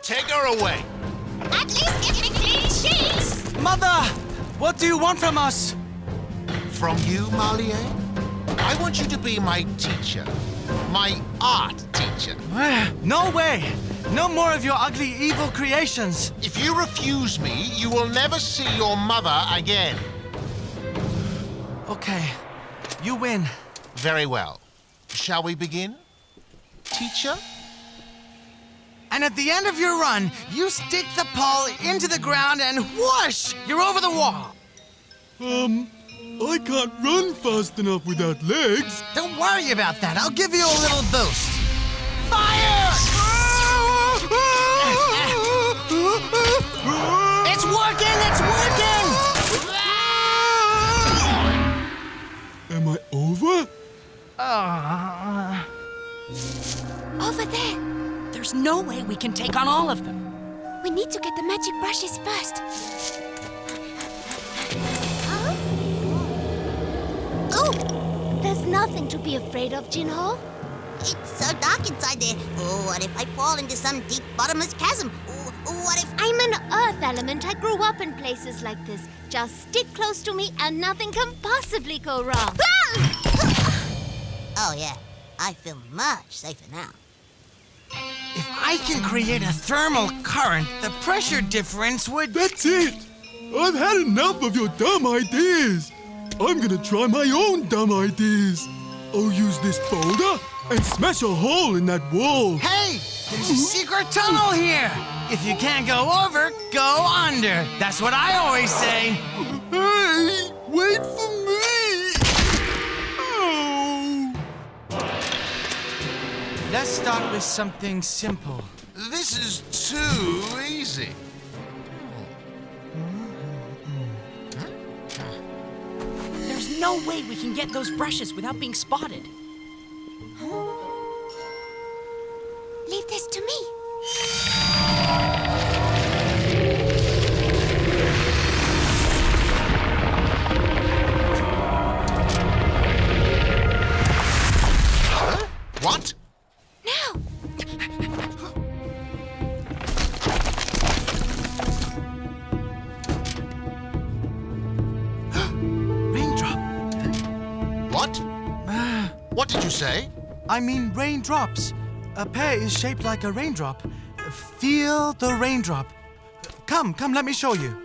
Take her away. At least give me clean sheets! Mother, what do you want from us? From you, Malier? I want you to be my teacher. My art teacher. No way! No more of your ugly, evil creations. If you refuse me, you will never see your mother again. Okay, you win. Very well. Shall we begin? Teacher? And at the end of your run, you stick the pole into the ground and whoosh! You're over the wall. I can't run fast enough without legs. Don't worry about that. I'll give you a little boost. Fire! It's working! It's working! Am I over? Over there. There's no way we can take on all of them. We need to get the magic brushes first. Oh! There's nothing to be afraid of, Jinho. It's so dark inside there. Oh, what if I fall into some deep bottomless chasm? What if... I'm an earth element. I grew up in places like this. Just stick close to me and nothing can possibly go wrong. Oh, yeah. I feel much safer now. If I can create a thermal current, the pressure difference would... That's it! I've had enough of your dumb ideas. I'm gonna try my own dumb ideas. I'll use this boulder and smash a hole in that wall. Hey! There's a secret tunnel here! If you can't go over, go under. That's what I always say. Hey, wait for me! Oh. Let's start with something simple. This is too easy. There's no way we can get those brushes without being spotted. Leave this to me. What? Now! Raindrop. What? What did you say? I mean raindrops. A pear is shaped like a raindrop. Feel the raindrop. Come, let me show you.